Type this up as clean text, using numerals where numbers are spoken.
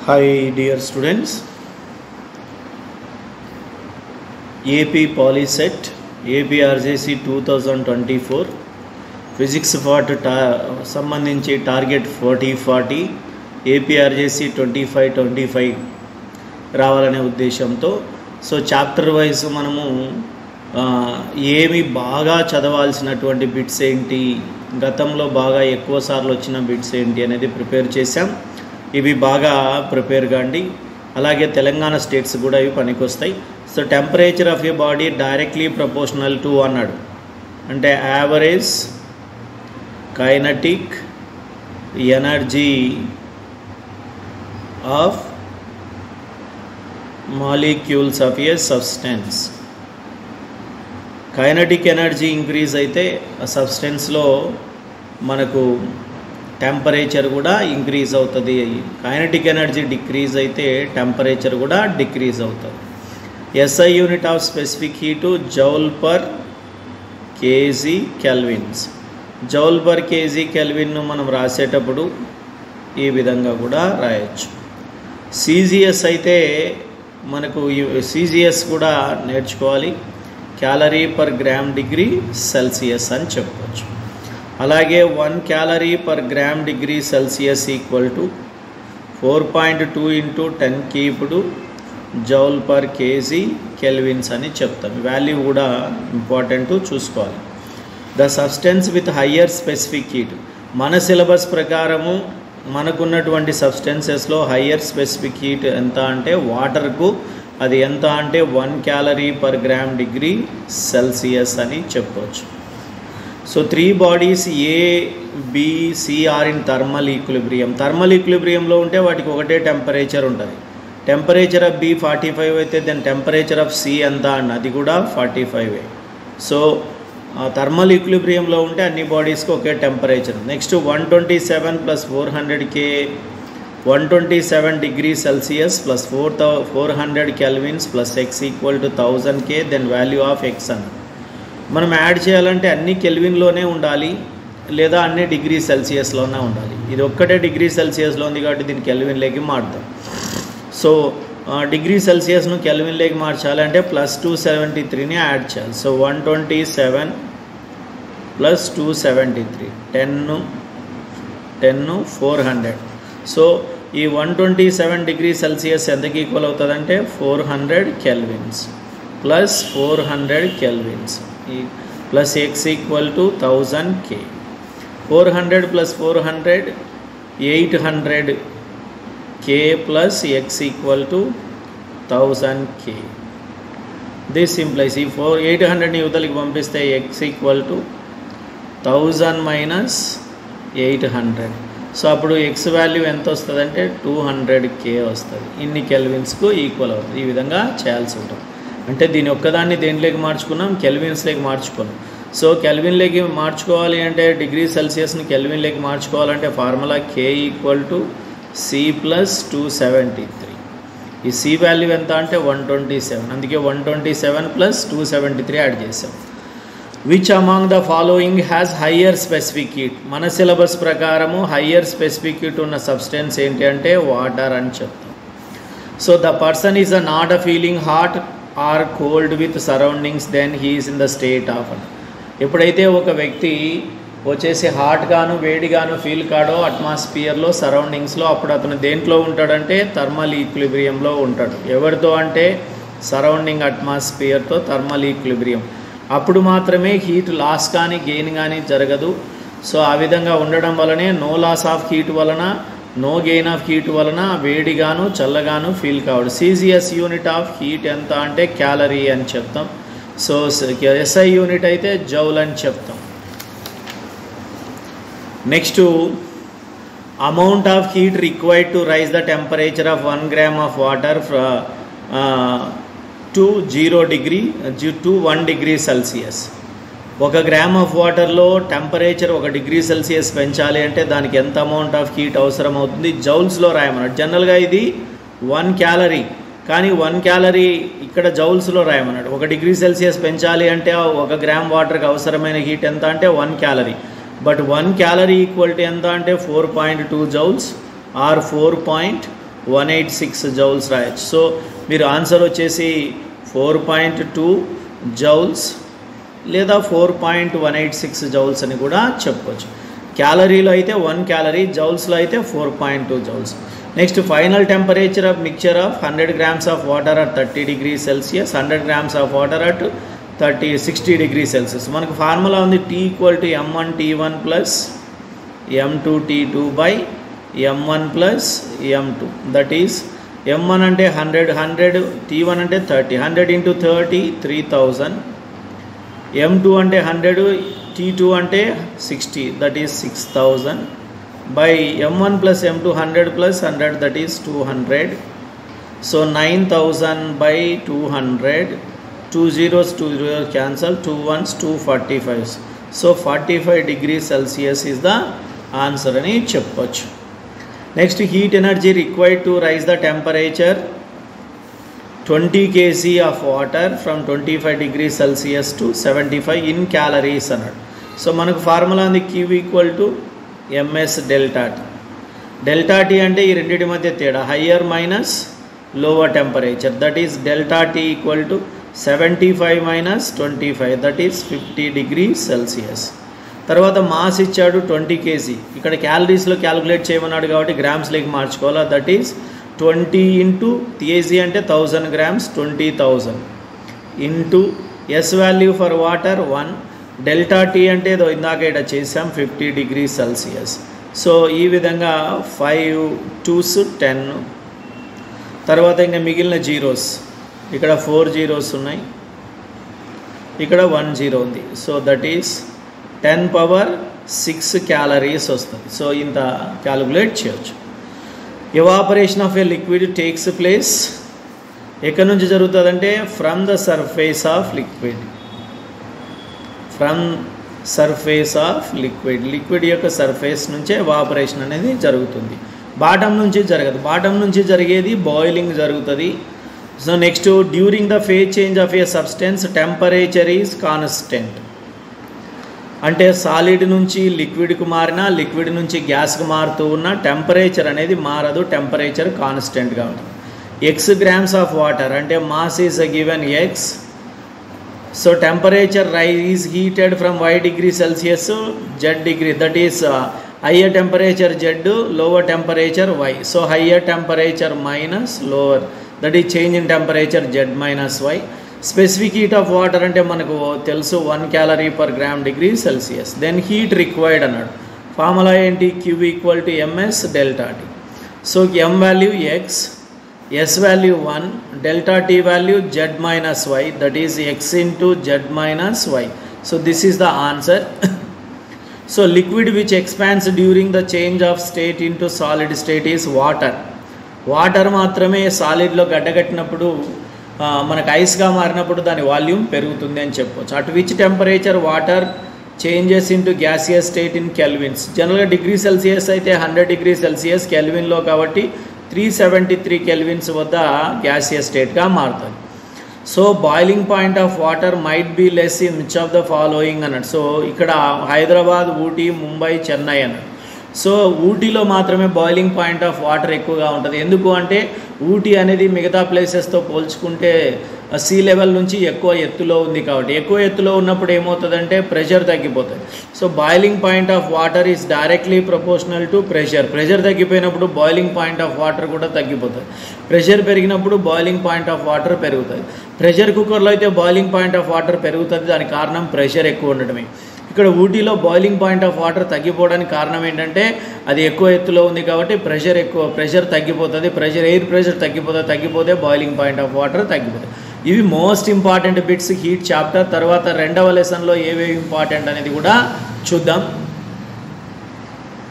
Hi dear students, AP Polyset AP RJC 2024 Physics part సంబంధించి target 40 AP RJC 25 రావాలనే ఉద్దేశంతో so chapter wise మనము ఏమి బాగా చదవాల్సినటువంటి బిట్స్ ఏంటి, గతంలో బాగా ఎక్కువ సార్లు వచ్చిన బిట్స్ ఏంటి అనేది ప్రిపేర్ చేశాం. ఇవి బాగా ప్రిపేర్ కాండి. అలాగే తెలంగాణ స్టేట్స్ కూడా ఇవి పనికొస్తాయి. So temperature of a body directly proportional to అన్నాడు, అంటే average kinetic energy of molecules of a substance. Kinetic energy increase అయితే ఆ సబ్స్టెన్స్లో మనకు టెంపరేచర్ కూడా ఇంక్రీజ్ అవుతుంది. కైనటిక్ ఎనర్జీ డిక్రీజ్ అయితే టెంపరేచర్ కూడా డిక్రీజ్ అవుతుంది. SI unit of specific heat joule per KG kelvins. Joule per KG కెల్విన్ను మనం రాసేటప్పుడు ఈ విధంగా కూడా రాయొచ్చు. CGS అయితే మనకు CGS కూడా నేర్చుకోవాలి, calorie per gram degree Celsius అని చెప్పవచ్చు. అలాగే 1 calorie per gram degree Celsius equal to 4.2 into 10 cubed joule per KG kelvins అని చెప్తాం. వాల్యూ కూడా ఇంపార్టెంట్ చూసుకోవాలి. The substance with higher specific heat. మన సిలబస్ ప్రకారము మనకున్నటువంటి సబ్స్టెన్సెస్లో హయ్యర్ స్పెసిఫిక్ హీట్ ఎంత అంటే వాటర్కు అది ఎంత అంటే 1 calorie per gram degree Celsius అని చెప్పవచ్చు. So 3 bodies A, B, C are in thermal equilibrium. Thermal ఈక్విలిబ్రియంలో ఉంటే వాటికి ఒకటే టెంపరేచర్ ఉంటుంది. టెంపరేచర్ ఆఫ్ B 45 అయితే దెన్ టెంపరేచర్ ఆఫ్ C ఎంత అన్న అది కూడా 45. సో థర్మల్ ఈక్విలిబ్రియంలో ఉంటే అన్ని బాడీస్కి ఒకే temperature. Next 127 plus 400K 127 degree Celsius plus 400 kelvins plus X equal to 1000K then value of X అన్న. మనం యాడ్ చేయాలంటే అన్ని కెల్విన్లోనే ఉండాలి లేదా అన్ని డిగ్రీ సెల్సియస్లోనే ఉండాలి. ఇది ఒక్కటే డిగ్రీ సెల్సియస్లో ఉంది కాబట్టి దీన్ని కెల్విన్లోకి మార్చాం. సో డిగ్రీ సెల్సియస్ను కెల్విన్లోకి మార్చాలంటే ప్లస్ 273ని యాడ్ చేయాలి. So 127 plus 273 10 400. సో ఈ 127 డిగ్రీ సెల్సియస్ ఎంతకి ఈక్వల్ అవుతుందంటే 400 kelvins plus 400 kelvins plus X equal to 1000K. 400 plus 400 800K plus X equal to 1000K. This implies ఈ 800ని యువతలకి పంపిస్తే X equal to 1000 minus 800. So అప్పుడు X value ఎంత వస్తుందంటే 200K వస్తుంది. ఇన్ని కెల్విన్స్కు ఈక్వల్ అవుతుంది. ఈ విధంగా చేయాల్సి ఉంటుంది. అంటే దీని ఒక్కదాన్ని దేనిలోకి మార్చుకున్నాం, కెల్విన్స్లోకి మార్చుకున్నాం. సో కెల్విన్లోకి మార్చుకోవాలి అంటే డిగ్రీ సెల్సియస్ని కెల్విన్లోకి మార్చుకోవాలంటే formula K equal to C plus 273. ఈ C వాల్యూ ఎంత అంటే 127, అందుకే 127 ప్లస్ 273 యాడ్ చేసాం. Which among the following has higher specific heat. మన సిలబస్ ప్రకారము హయ్యర్ స్పెసిఫిక్ హీట్ ఉన్న సబ్స్టెన్స్ ఏంటి అంటే వాటర్ అని చెప్తాం. So the person is not a feeling hot or cold with surroundings then he is in the state of. ఎప్పుడైతే ఒక వ్యక్తి వచ్చేసి హాట్గాను వేడిగాను ఫీల్ కాడో అట్మాస్ఫియర్లో సరౌండింగ్స్లో, అప్పుడు అతను దేంట్లో ఉంటాడంటే థర్మల్ ఈక్విలిబ్రియంలో ఉంటాడు. ఎవరితో అంటే సరౌండింగ్ అట్మాస్ఫియర్తో థర్మల్ ఈక్విలిబ్రియం. అప్పుడు మాత్రమే హీట్ లాస్ కానీ గెయిన్ కానీ జరగదు. సో ఆ విధంగా ఉండడం వలనే నో లాస్ ఆఫ్ హీట్ వలన నో గెయిన్ ఆఫ్ హీట్ వలన వేడిగాను చల్లగాను ఫీల్ కావడు. CGS యూనిట్ ఆఫ్ హీట్ ఎంత అంటే క్యాలరీ అని చెప్తాం. సో SI యూనిట్ అయితే జౌల్ అని చెప్తాం. Next amount of heat required to raise the temperature of 1 gram of water to 1 degree Celsius. 1 gram of వాటర్లో టెంపరేచర్ 1 డిగ్రీ సెల్సియస్ పెంచాలి అంటే దానికి ఎంత అమౌంట్ ఆఫ్ హీట్ అవసరం అవుతుంది జౌల్స్లో రాయమన్నాడు. జనరల్గా ఇది 1 క్యాలరీ, కానీ 1 క్యాలరీ ఇక్కడ జౌల్స్లో రాయమన్నాడు. 1 డిగ్రీ సెల్సియస్ పెంచాలి అంటే 1 గ్రామ్ వాటర్కి అవసరమైన హీట్ ఎంత అంటే 1 calorie. But 1 calorie equal to ఎంత అంటే 4.2 జౌల్స్ ఆర్ 4.2 186 జౌల్స్ రాయొచ్చు. సో మీరు ఆన్సర్ వచ్చేసి 4.2 జౌల్స్ లేదా 4.186 జౌల్స్ అని కూడా చెప్పవచ్చు. క్యాలరీలో అయితే 1 క్యాలరీ, జౌల్స్లో అయితే 4.2 joules. Next final temperature of mixture of 100 grams of water at 30 degrees Celsius, 100 grams of water at 60 degrees Celsius. మనకు ఫార్ములా ఉంది T = m1T1 plus m2T2 by m1 plus m2. That is m1 అంటే 100, T1 అంటే 30, 100 × 30 3000, m2 అంటే 100, T2 అంటే 60, that is 6000 by m1 plus m2 100 plus 100, that is 200. So 9000 by 200, 2 zeros cancel, 2 ones 245. So 45 degrees Celsius is the answer అని చెప్పొచ్చు. Next heat energy required to raise the temperature 20 kg of water from 25 degrees Celsius to 75 in calories అన్నాడు. So మనకు formula ఉంది Q = ms delta T. Delta T అంటే ఈ రెండింటి మధ్య తేడా, higher minus lower temperature, that is delta T = 75 minus 25, that is 50 degrees Celsius. తర్వాత mass ఇచ్చాడు 20 kg, ఇక్కడ క్యాలరీస్లో క్యాలిక్యులేట్ చేయమన్నాడు కాబట్టి గ్రామ్స్లోకి మార్చుకోవాలా, దట్ ఈస్ 20 × kg అంటే 1000 grams, 20,000 into S value for water 1, delta T అంటే ఇందాక ఇక్కడ చేసాం 50 degrees Celsius. సో ఈ విధంగా 5 2s 10. తర్వాత ఇంకా మిగిలిన జీరోస్, ఇక్కడ 4 zeros ఉన్నాయి, ఇక్కడ 1 0 ఉంది. సో దట్ ఈస్ 10⁻6 క్యాలరీస్ వస్తుంది. సో ఇంత క్యాలిక్యులేట్ చేయొచ్చు. Evaporation of A liquid takes place ఎక్కడి నుంచి జరుగుతుందంటే from the surface of liquid, from surface of liquid, liquid యొక్క సర్ఫేస్ నుంచే ఎవాపరేషన్ అనేది జరుగుతుంది. బాటమ్ నుంచి జరగదు, బాటమ్ నుంచి జరిగేది బాయిలింగ్ జరుగుతుంది. So next during the phase change of a substance temperature is constant. అంటే సాలిడ్ నుంచి లిక్విడ్కు మారినా, లిక్విడ్ నుంచి గ్యాస్కు మారుతూ ఉన్న టెంపరేచర్ అనేది మారదు, టెంపరేచర్ కాన్స్టెంట్గా ఉంటుంది. x grams ఆఫ్ వాటర్ అంటే mass is given x. So temperature is heated from y degree Celsius z degree, that is higher temperature z, lower temperature y. So higher temperature minus lower, that is change in temperature z minus y. Specific heat of water అంటే మనకు తెలుసు 1 calorie per gram degree Celsius. Then heat required అన్నాడు. Formula ఏంటి? Q = ms delta T. So m value x, s value 1, delta T value z minus y, that is x into z minus y. So this is the answer. So liquid which expands during the change of state into solid state is water. Water మాత్రమే సాలిడ్లో గడ్డగట్టినప్పుడు, మనకు ఐస్గా మారినప్పుడు దాని volume పెరుగుతుంది అని చెప్పవచ్చు. At which temperature water changes into gaseous state in kelvins. జనరల్గా degree Celsius అయితే 100 degrees Celsius, కెల్విన్లో కాబట్టి 373 kelvins వద్ద గ్యాసియస్ స్టేట్గా మారుతుంది. So boiling point of water might be less in which of the following అన్నాడు. సో ఇక్కడ హైదరాబాద్, ఊటీ, ముంబై, చెన్నై అన్నాడు. సో ఊటీలో మాత్రమే బాయిలింగ్ పాయింట్ ఆఫ్ వాటర్ ఎక్కువగా ఉంటుంది. ఎందుకు అంటే ఊటీ అనేది మిగతా ప్లేసెస్తో పోల్చుకుంటే సీ లెవెల్ నుంచి ఎక్కువ ఎత్తులో ఉంది కాబట్టి, ఎక్కువ ఎత్తులో ఉన్నప్పుడు ఏమవుతుందంటే ప్రెషర్ తగ్గిపోతుంది. So boiling point of water is directly proportional to pressure. Pressure తగ్గిపోయినప్పుడు బాయిలింగ్ పాయింట్ ఆఫ్ వాటర్ కూడా తగ్గిపోతుంది. ప్రెషర్ పెరిగినప్పుడు బాయిలింగ్ పాయింట్ ఆఫ్ వాటర్ పెరుగుతుంది. ప్రెషర్ కుక్కర్లో అయితే బాయిలింగ్ పాయింట్ ఆఫ్ వాటర్ పెరుగుతుంది, దానికి కారణం ప్రెషర్ ఎక్కువ ఉండటమే. ఇక్కడ ఊటీలో బాయిలింగ్ పాయింట్ ఆఫ్ వాటర్ తగ్గిపోవడానికి కారణం ఏంటంటే అది ఎక్కువ ఎత్తులో ఉంది కాబట్టి ప్రెషర్ తగ్గిపోతుంది. ఎయిర్ ప్రెషర్ తగ్గిపోతే బాయిలింగ్ పాయింట్ ఆఫ్ వాటర్ తగ్గిపోతుంది. ఇవి most important bits heat chapter. తర్వాత రెండవ లెసన్లో ఏవేవి ఇంపార్టెంట్ అనేది కూడా చూద్దాం.